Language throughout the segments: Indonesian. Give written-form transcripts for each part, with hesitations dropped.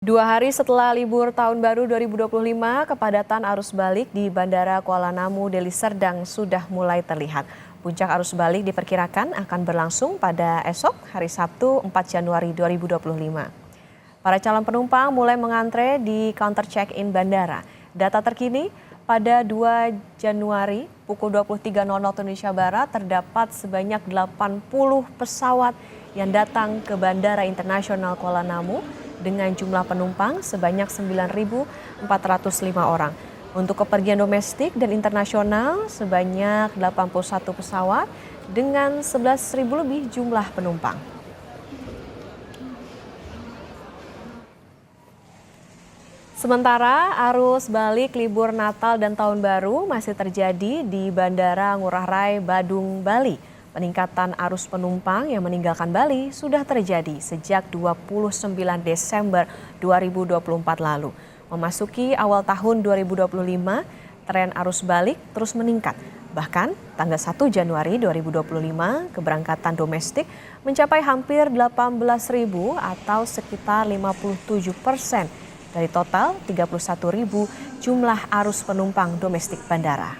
2 hari setelah libur Tahun Baru 2025, kepadatan arus balik di Bandara Kuala Namu, Deli Serdang sudah mulai terlihat. Puncak arus balik diperkirakan akan berlangsung pada esok hari Sabtu 4 Januari 2025. Para calon penumpang mulai mengantre di counter check-in bandara. Data terkini, pada 2 Januari pukul 23.00 Indonesia Barat terdapat sebanyak 80 pesawat yang datang ke Bandara Internasional Kuala Namu dengan jumlah penumpang sebanyak 9.405 orang. Untuk kepergian domestik dan internasional sebanyak 81 pesawat dengan 11.000 lebih jumlah penumpang. Sementara arus balik libur Natal dan Tahun Baru masih terjadi di Bandara Ngurah Rai, Badung, Bali. Peningkatan arus penumpang yang meninggalkan Bali sudah terjadi sejak 29 Desember 2024 lalu. Memasuki awal tahun 2025, tren arus balik terus meningkat. Bahkan tanggal 1 Januari 2025, keberangkatan domestik mencapai hampir 18.000 atau sekitar 57% dari total 31.000 jumlah arus penumpang domestik bandara.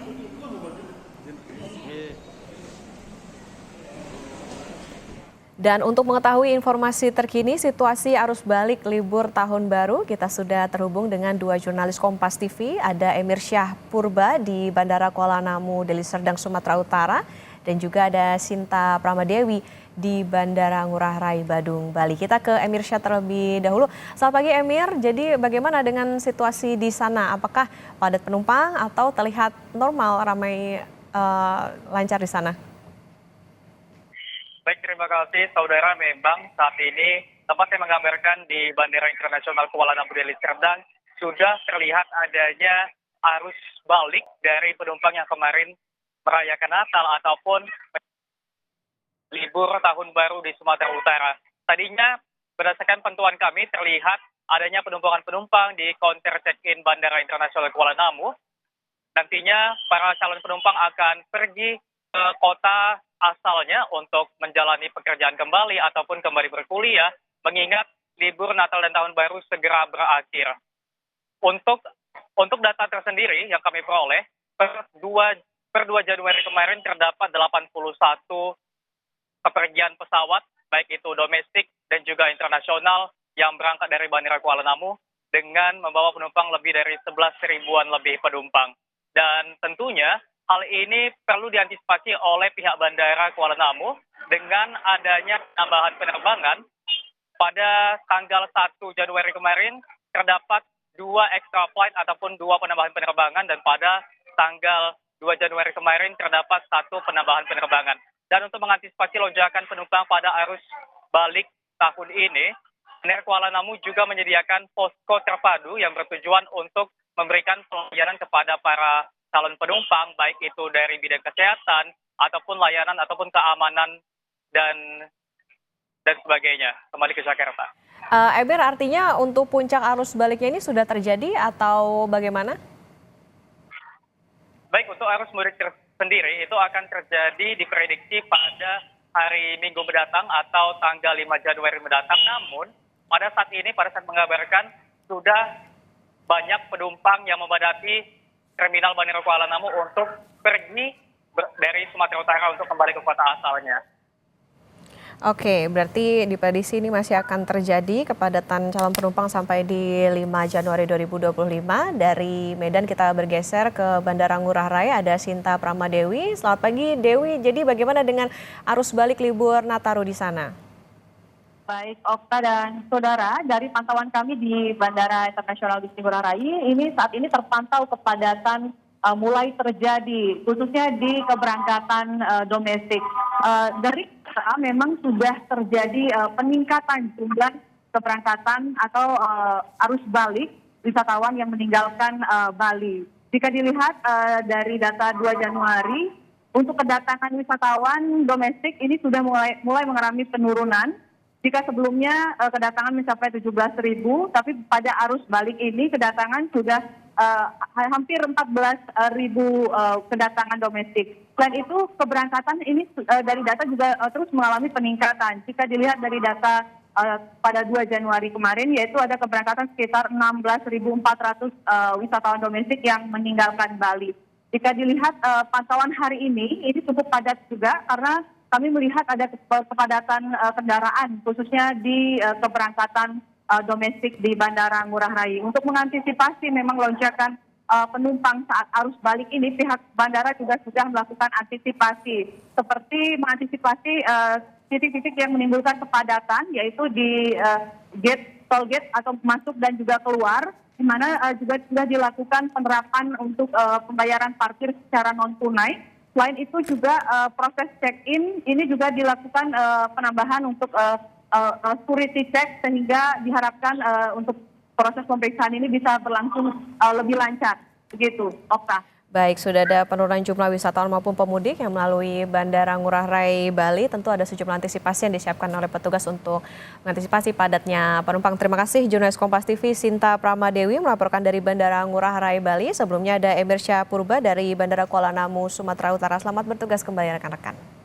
Dan untuk mengetahui informasi terkini situasi arus balik libur Tahun Baru, kita sudah terhubung dengan 2 jurnalis Kompas TV. Ada Emir Syah Purba di Bandara Kuala Namu, Deli Serdang, Sumatera Utara. Dan juga ada Sinta Pramadewi di Bandara Ngurah Rai, Badung, Bali. Kita ke Emir Syah terlebih dahulu. Selamat pagi Emir, jadi bagaimana dengan situasi di sana? Apakah padat penumpang atau terlihat normal, ramai lancar di sana? Baik, terima kasih saudara. Memang saat ini tempat yang menggambarkan di Bandara Internasional Kuala Namu Deli Serdang sudah terlihat adanya arus balik dari penumpang yang kemarin merayakan Natal ataupun libur Tahun Baru di Sumatera Utara. Tadinya berdasarkan pantauan kami terlihat adanya penumpukan penumpang di counter check-in Bandara Internasional Kuala Namu. Nantinya para calon penumpang akan pergi ke kota asalnya untuk menjalani pekerjaan kembali ataupun kembali berkuliah, mengingat libur Natal dan Tahun Baru segera berakhir. Untuk data tersendiri yang kami peroleh, per 2 Januari kemarin terdapat 81 kepergian pesawat, baik itu domestik dan juga internasional yang berangkat dari Bandara Kuala Namu dengan membawa penumpang lebih dari 11.000-an lebih penumpang. Dan tentunya hal ini perlu diantisipasi oleh pihak Bandara Kuala Namu dengan adanya penambahan penerbangan. Pada tanggal 1 Januari kemarin terdapat 2 extra flight ataupun 2 penambahan penerbangan, dan pada tanggal 2 Januari kemarin terdapat 1 penambahan penerbangan. Dan untuk mengantisipasi lonjakan penumpang pada arus balik tahun ini, Bandara Kuala Namu juga menyediakan posko terpadu yang bertujuan untuk memberikan pelayanan kepada para calon penumpang, baik itu dari bidang kesehatan ataupun layanan ataupun keamanan dan sebagainya. Kembali ke Jakarta. Emir, artinya untuk puncak arus baliknya ini sudah terjadi atau bagaimana? Baik, untuk arus mudik sendiri itu akan terjadi diprediksi pada hari Minggu mendatang atau tanggal 5 Januari mendatang. Namun pada saat mengabarkan sudah banyak penumpang yang memadati terminal Bandara Kuala Namu untuk pergi dari Sumatera Utara untuk kembali ke kota asalnya. Oke, berarti diprediksi ini masih akan terjadi kepadatan calon penumpang sampai di 5 Januari 2025. Dari Medan kita bergeser ke Bandara Ngurah Rai, ada Sinta Pramadewi. Selamat pagi Dewi, jadi bagaimana dengan arus balik libur Nataru di sana? Baik, Okta dan saudara, dari pantauan kami di Bandara Internasional Ngurah Rai, ini saat ini terpantau kepadatan mulai terjadi, khususnya di keberangkatan domestik. Dari memang sudah terjadi peningkatan jumlah keberangkatan atau arus balik wisatawan yang meninggalkan Bali. Jika dilihat dari data 2 Januari, untuk kedatangan wisatawan domestik ini sudah mulai mengalami penurunan. Jika sebelumnya kedatangan mencapai 17.000, tapi pada arus balik ini kedatangan sudah hampir 14.000 kedatangan domestik. Selain itu keberangkatan ini dari data juga terus mengalami peningkatan. Jika dilihat dari data pada 2 Januari kemarin, yaitu ada keberangkatan sekitar 16.400 wisatawan domestik yang meninggalkan Bali. Jika dilihat pantauan hari ini cukup padat juga karena kami melihat ada kepadatan kendaraan khususnya di keberangkatan domestik di Bandara Ngurah Rai. Untuk mengantisipasi memang lonjakan penumpang saat arus balik ini, pihak bandara juga sudah melakukan antisipasi seperti mengantisipasi titik-titik yang menimbulkan kepadatan, yaitu di tol gate atau masuk dan juga keluar, di mana juga sudah dilakukan penerapan untuk pembayaran parkir secara non tunai. Selain itu juga proses check-in ini juga dilakukan penambahan untuk security check, sehingga diharapkan untuk proses pemeriksaan ini bisa berlangsung lebih lancar. Begitu, Okta. Baik, sudah ada penurunan jumlah wisatawan maupun pemudik yang melalui Bandara Ngurah Rai Bali. Tentu ada sejumlah antisipasi yang disiapkan oleh petugas untuk mengantisipasi padatnya penumpang. Terima kasih jurnalis Kompas TV Sinta Pramadewi melaporkan dari Bandara Ngurah Rai Bali. Sebelumnya ada Emir Syah Purba dari Bandara Kuala Namu, Sumatera Utara. Selamat bertugas kembali rekan-rekan.